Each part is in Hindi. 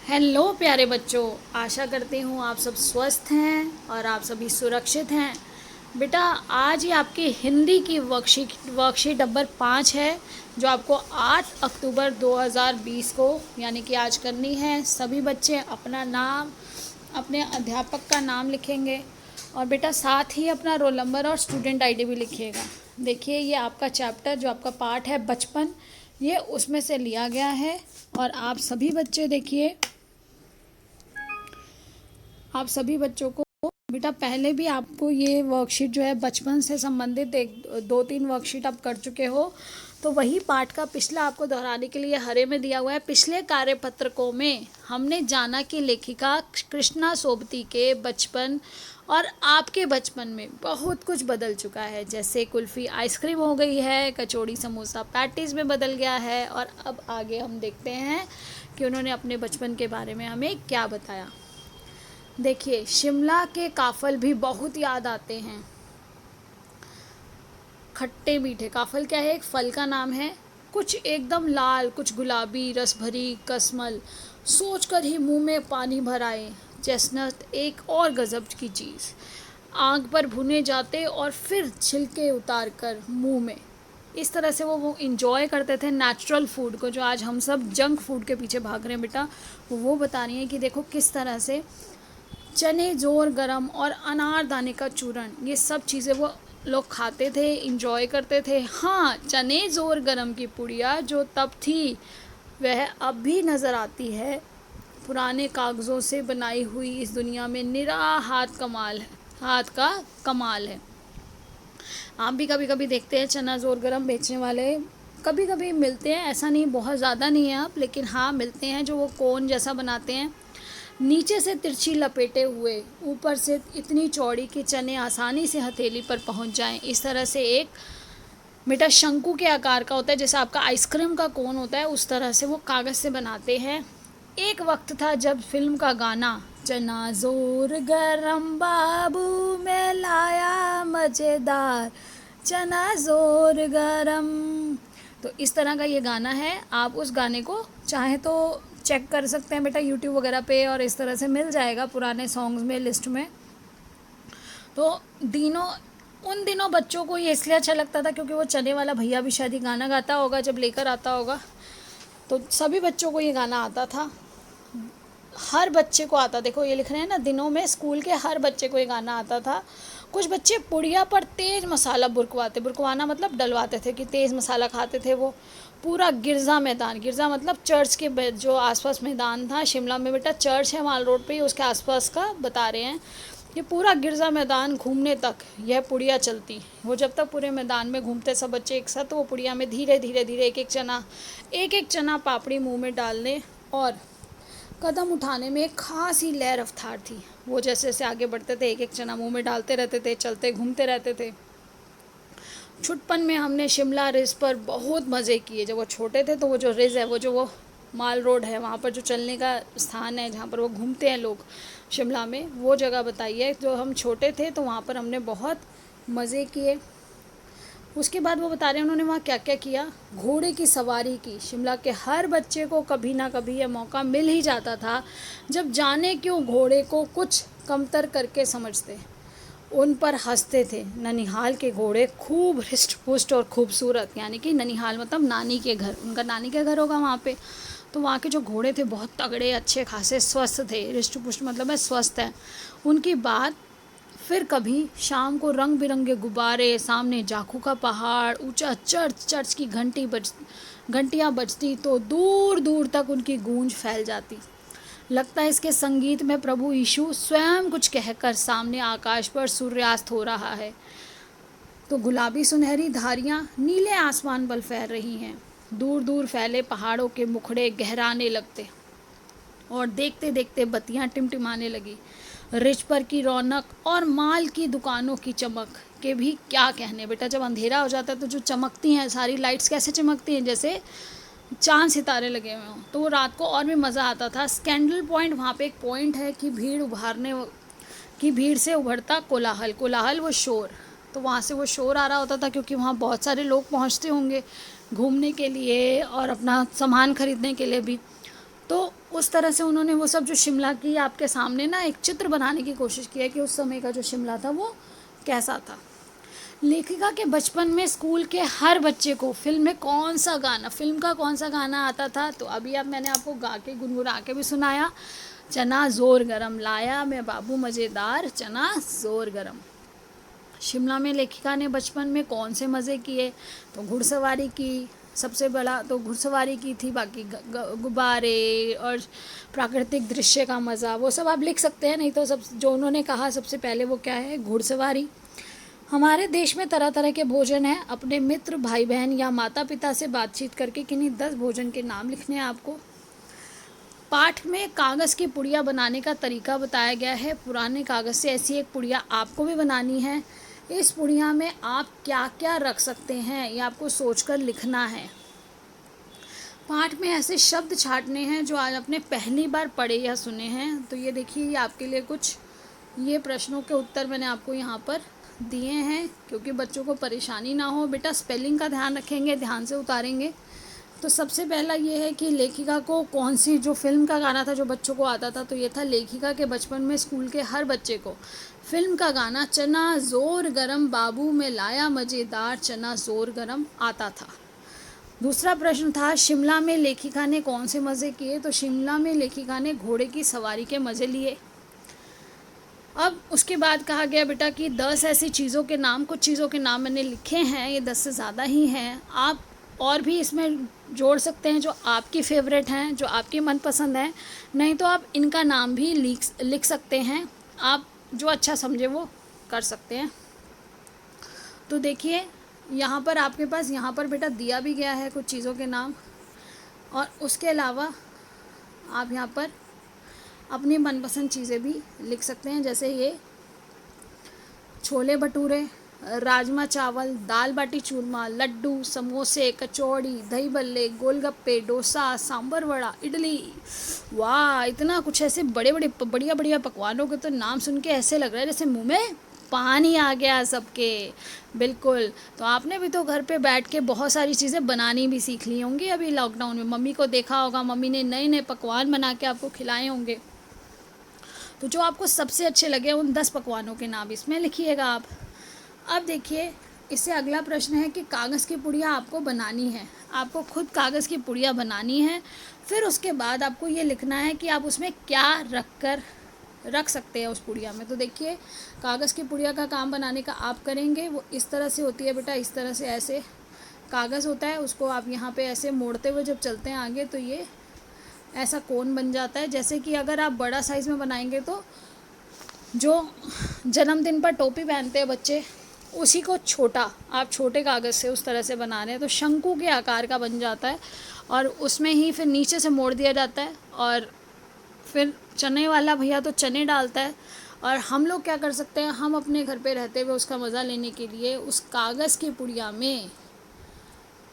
हेलो प्यारे बच्चों, आशा करती हूँ आप सब स्वस्थ हैं और आप सभी सुरक्षित हैं। बेटा, आज ही आपकी हिंदी की वर्कशीट नंबर 5 है, जो आपको 8 अक्टूबर 2020 को यानी कि आज करनी है। सभी बच्चे अपना नाम, अपने अध्यापक का नाम लिखेंगे और बेटा साथ ही अपना रोल नंबर और स्टूडेंट आईडी भी लिखिएगा। देखिए, ये आपका चैप्टर जो आपका पार्ट है बचपन, ये उसमें से लिया गया है। और आप सभी बच्चे देखिए, आप सभी बच्चों को बेटा पहले भी आपको ये वर्कशीट जो है बचपन से संबंधित एक दो तीन वर्कशीट आप कर चुके हो, तो वही पाठ का पिछला आपको दोहराने के लिए हरे में दिया हुआ है। पिछले कार्यपत्रकों में हमने जाना कि लेखिका कृष्णा सोबती के बचपन और आपके बचपन में बहुत कुछ बदल चुका है। जैसे कुल्फ़ी आइसक्रीम हो गई है, कचौड़ी समोसा पैटीज़ में बदल गया है। और अब आगे हम देखते हैं कि उन्होंने अपने बचपन के बारे में हमें क्या बताया। देखिए, शिमला के काफ़ल भी बहुत याद आते हैं। खट्टे मीठे, काफ़ल क्या है? एक फल का नाम है। कुछ एकदम लाल, कुछ गुलाबी, रस भरी कसमल, सोचकर ही मुंह में पानी भर आए। चेस्टनट एक और गजब की चीज़, आग पर भुने जाते और फिर छिलके उतार कर मुँह में। इस तरह से वो इंजॉय करते थे नेचुरल फूड को, जो आज हम सब जंक फूड के पीछे भाग रहे हैं। बेटा वो बता रही हैं कि देखो किस तरह से चने जोर गरम और अनारदाने का चूरण, ये सब चीज़ें वो लोग खाते थे, इंजॉय करते थे। हाँ, चने जोर गरम की पुड़िया जो तब थी वह अब भी नज़र आती है। पुराने कागज़ों से बनाई हुई इस दुनिया में निरा हाथ का कमाल है। आप भी कभी कभी देखते हैं चना जोर गरम बेचने वाले, कभी कभी मिलते हैं, ऐसा नहीं, बहुत ज़्यादा नहीं है आप, लेकिन हाँ मिलते हैं, जो वो कोन जैसा बनाते हैं, नीचे से तिरछी लपेटे हुए, ऊपर से इतनी चौड़ी कि चने आसानी से हथेली पर पहुंच जाएं। इस तरह से एक बेटा शंकु के आकार का होता है, जैसा आपका आइसक्रीम का कोन होता है, उस तरह से वो कागज़ से बनाते हैं। एक वक्त था जब फिल्म का गाना चना जोर गरम बाबू में लाया मज़ेदार, चना जोर गरम, तो इस तरह का ये गाना है। आप उस गाने को चाहे तो चेक कर सकते हैं बेटा यूट्यूब वगैरह पे, और इस तरह से मिल जाएगा पुराने सॉन्ग्स में लिस्ट में। तो उन दिनों बच्चों को ये इसलिए अच्छा लगता था क्योंकि वो चने वाला भैया भी शायद गाना गाता होगा जब लेकर आता होगा, तो सभी बच्चों को ये गाना आता था, हर बच्चे को आता। देखो ये लिख रहे हैं ना, दिनों में स्कूल के हर बच्चे को ये गाना आता था। कुछ बच्चे पुड़िया पर तेज़ मसाला बुरकवाना मतलब डलवाते थे कि तेज़ मसाला खाते थे वो। पूरा गिरजा मैदान, गिरजा मतलब चर्च के जो आसपास मैदान था शिमला में, बेटा चर्च है माल रोड पे, उसके आसपास का बता रहे हैं। ये पूरा गिरजा मैदान घूमने तक यह पुड़िया चलती। वो जब तक पूरे मैदान में घूमते सब बच्चे एक साथ, तो वो पुड़िया में धीरे धीरे धीरे एक एक चना पापड़ी मुंह में डालने और कदम उठाने में एक खास ही लय रफ्तार थी। वो जैसे जैसे आगे बढ़ते थे एक एक चना मुंह में डालते रहते थे, चलते घूमते रहते थे। छुटपन में हमने शिमला रिज पर बहुत मज़े किए। जब वो छोटे थे तो वो जो रिज है, वो माल रोड है, वहाँ पर जो चलने का स्थान है जहाँ पर वो घूमते हैं लोग शिमला में, वो जगह बताइए। जो हम छोटे थे तो वहाँ पर हमने बहुत मज़े किए। उसके बाद वो बता रहे हैं उन्होंने वहाँ क्या क्या किया। घोड़े की सवारी की। शिमला के हर बच्चे को कभी ना कभी यह मौका मिल ही जाता था, जब जाने क्यों घोड़े को कुछ कमतर करके समझते, उन पर हंसते थे। ननिहाल के घोड़े खूब हृष्ट पुष्ट और खूबसूरत, यानी कि ननिहाल मतलब नानी के घर, उनका नानी का घर होगा वहाँ पे, तो वहाँ के जो घोड़े थे बहुत तगड़े, अच्छे खासे, स्वस्थ थे। हृष्ट पुष्ट मतलब है स्वस्थ है। उनकी बात फिर कभी शाम को रंग बिरंगे गुब्बारे, सामने जाखू का पहाड़, ऊंचा चर्च की घंटियाँ बजती तो दूर दूर तक उनकी गूंज फैल जाती। लगता है इसके संगीत में प्रभु यीशु स्वयं कुछ कहकर सामने आकाश पर सूर्यास्त हो रहा है। तो गुलाबी सुनहरी धारियाँ नीले आसमान पर फैल रही हैं। दूर दूर फैले पहाड़ों के मुखड़े गहराने लगते और देखते देखते बत्तियाँ टिमटिमाने लगी। रिच पर की रौनक और माल की दुकानों की चमक के भी क्या कहने। बेटा जब अंधेरा हो जाता है तो जो चमकती हैं सारी लाइट्स, कैसे चमकती हैं, जैसे चांद सितारे लगे हुए हों, तो वो रात को और भी मज़ा आता था। स्कैंडल पॉइंट, वहाँ पे एक पॉइंट है कि भीड़ से उभरता कोलाहल, कोलाहल वो शोर, तो वहाँ से वो शोर आ रहा होता था क्योंकि वहाँ बहुत सारे लोग पहुँचते होंगे घूमने के लिए और अपना सामान खरीदने के लिए भी। तो उस तरह से उन्होंने वो सब जो शिमला की आपके सामने ना एक चित्र बनाने की कोशिश की है कि उस समय का जो शिमला था वो कैसा था। लेखिका के बचपन में स्कूल के हर बच्चे को फिल्म में कौन सा गाना, फिल्म का कौन सा गाना आता था, तो अभी अब मैंने आपको गा के गुनगुना के भी सुनाया। चना जोर गरम लाया मैं बाबू मज़ेदार, चना जोर गरम। शिमला में लेखिका ने बचपन में कौन से मज़े किए, तो घुड़सवारी की, सबसे बड़ा तो घुड़सवारी की थी, बाकी गुब्बारे और प्राकृतिक दृश्य का मज़ा वो सब आप लिख सकते हैं। नहीं तो सब जो उन्होंने कहा सबसे पहले वो क्या है, घुड़सवारी। हमारे देश में तरह तरह के भोजन हैं। अपने मित्र, भाई बहन या माता पिता से बातचीत करके किन्हीं 10 भोजन के नाम लिखने हैं आपको। पाठ में कागज़ की पुड़िया बनाने का तरीका बताया गया है। पुराने कागज़ से ऐसी एक पुड़िया आपको भी बनानी है। इस पुड़िया में आप क्या क्या रख सकते हैं ये आपको सोचकर लिखना है। पाठ में ऐसे शब्द छांटने हैं जो आज आपने पहली बार पढ़े या सुने हैं। तो ये देखिए, ये आपके लिए कुछ ये प्रश्नों के उत्तर मैंने आपको यहाँ पर दिए हैं, क्योंकि बच्चों को परेशानी ना हो। बेटा स्पेलिंग का ध्यान रखेंगे, ध्यान से उतारेंगे। तो सबसे पहला ये है कि लेखिका को कौन सी, जो फिल्म का गाना था जो बच्चों को आता था, तो ये था लेखिका के बचपन में स्कूल के हर बच्चे को फिल्म का गाना चना जोर गरम बाबू में लाया मज़ेदार, चना जोर गरम आता था। दूसरा प्रश्न था शिमला में लेखिका ने कौन से मज़े किए, तो शिमला में लेखिका ने घोड़े की सवारी के मज़े लिए। अब उसके बाद कहा गया बेटा कि 10 ऐसी चीज़ों के नाम, कुछ चीज़ों के नाम मैंने लिखे हैं, ये 10 से ज़्यादा ही हैं। आप और भी इसमें जोड़ सकते हैं जो आपकी फेवरेट हैं, जो आपकी मनपसंद हैं। नहीं तो आप इनका नाम भी लिख सकते हैं। आप जो अच्छा समझे वो कर सकते हैं। तो देखिए यहाँ पर आपके पास, यहाँ पर बेटा दिया भी गया है कुछ चीज़ों के नाम, और उसके अलावा आप यहाँ पर अपनी मनपसंद चीज़ें भी लिख सकते हैं। जैसे ये छोले भटूरे, राजमा चावल, दाल बाटी चूरमा, लड्डू, समोसे, कचौड़ी, दही बल्ले, गोलगप्पे, डोसा, सांभर वड़ा, इडली। वाह, इतना कुछ ऐसे बड़े बड़े बढ़िया बढ़िया पकवानों के तो नाम सुन के ऐसे लग रहा है जैसे मुंह में पानी आ गया सबके। बिल्कुल, तो आपने भी तो घर पे बैठ के बहुत सारी चीज़ें बनानी भी सीख ली होंगी अभी लॉकडाउन में। मम्मी को देखा होगा, मम्मी ने नए नए पकवान बना के आपको खिलाए होंगे। तो जो आपको सबसे अच्छे लगे उन 10 पकवानों के नाम इसमें लिखिएगा आप। अब देखिए, इससे अगला प्रश्न है कि कागज़ की पुड़िया आपको बनानी है। आपको खुद कागज़ की पुड़िया बनानी है। फिर उसके बाद आपको ये लिखना है कि आप उसमें क्या रख सकते हैं उस पुड़िया में। तो देखिए, कागज़ की पुड़िया का काम बनाने का आप करेंगे। वो इस तरह से होती है बेटा, इस तरह से ऐसे कागज़ होता है, उसको आप यहाँ पे ऐसे मोड़ते हुए जब चलते हैं आगे तो ये ऐसा कोन बन जाता है। जैसे कि अगर आप बड़ा साइज़ में बनाएंगे तो जो जन्मदिन पर टोपी पहनते हैं बच्चे, उसी को छोटा, आप छोटे कागज़ से उस तरह से बना रहे हैं तो शंकु के आकार का बन जाता है। और उसमें ही फिर नीचे से मोड़ दिया जाता है, और फिर चने वाला भैया तो चने डालता है। और हम लोग क्या कर सकते हैं, हम अपने घर पे रहते हुए उसका मज़ा लेने के लिए उस कागज़ की पुड़िया में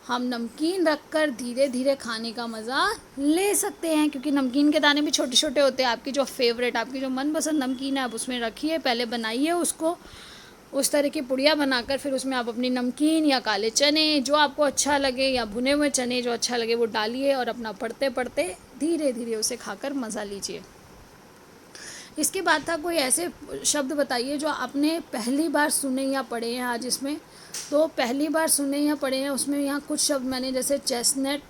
हम नमकीन रखकर धीरे धीरे खाने का मज़ा ले सकते हैं। क्योंकि नमकीन के दाने भी छोटे छोटे होते हैं। आपकी जो फेवरेट, आपकी जो मनपसंद नमकीन है आप उसमें रखिए, पहले बनाइए उसको, उस तरह की पुड़िया बनाकर फिर उसमें आप अपनी नमकीन या काले चने जो आपको अच्छा लगे, या भुने हुए चने जो अच्छा लगे वो डालिए, और अपना पढ़ते पढ़ते धीरे धीरे उसे खाकर मज़ा लीजिए। इसके बाद था कोई ऐसे शब्द बताइए जो आपने पहली बार सुने या पढ़े हैं आज इसमें। तो पहली बार सुने या पढ़े हैं उसमें यहाँ कुछ शब्द मैंने, जैसे चेस्टनट,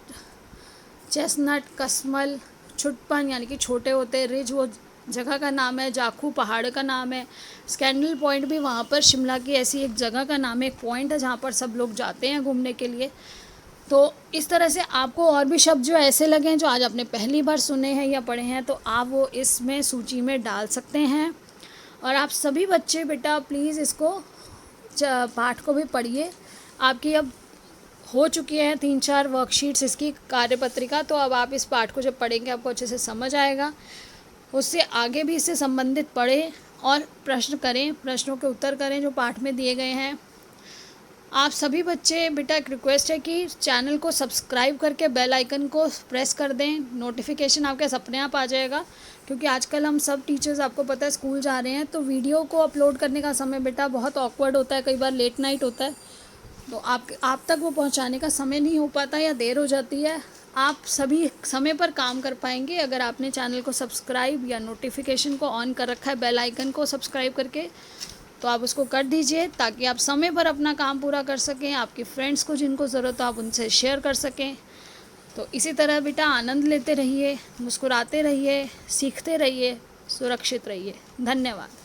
कसमल, छुटपन यानी कि छोटे होते, रिज वो जगह का नाम है, जाखू पहाड़ का नाम है, स्कैंडल पॉइंट भी वहाँ पर शिमला की ऐसी एक जगह का नाम है, एक पॉइंट है जहाँ पर सब लोग जाते हैं घूमने के लिए। तो इस तरह से आपको और भी शब्द जो ऐसे लगें जो आज आपने पहली बार सुने हैं या पढ़े हैं तो आप वो इसमें सूची में डाल सकते हैं। और आप सभी बच्चे बेटा प्लीज़ इसको पाठ को भी पढ़िए। आपकी अब हो चुकी है 3-4 वर्कशीट्स इसकी कार्यपत्रिका, तो अब आप इस पाठ को जब पढ़ेंगे आपको अच्छे से समझ आएगा। उससे आगे भी इससे संबंधित पढ़ें और प्रश्न करें, प्रश्नों के उत्तर करें जो पाठ में दिए गए हैं। आप सभी बच्चे बेटा एक रिक्वेस्ट है कि चैनल को सब्सक्राइब करके बेल आइकन को प्रेस कर दें, नोटिफिकेशन आपके अपने आप आ जाएगा। क्योंकि आजकल हम सब टीचर्स आपको पता है स्कूल जा रहे हैं, तो वीडियो को अपलोड करने का समय बेटा बहुत ऑकवर्ड होता है, कई बार लेट नाइट होता है, तो आप तक वो पहुंचाने का समय नहीं हो पाता या देर हो जाती है। आप सभी समय पर काम कर पाएंगे। अगर आपने चैनल को सब्सक्राइब या नोटिफिकेशन को ऑन कर रखा है बेल आइकन को सब्सक्राइब करके, तो आप उसको कर दीजिए ताकि आप समय पर अपना काम पूरा कर सकें, आपके फ्रेंड्स को जिनको ज़रूरत हो आप उनसे शेयर कर सकें। तो इसी तरह बेटा आनंद लेते रहिए, मुस्कुराते रहिए, सीखते रहिए, सुरक्षित रहिए। धन्यवाद।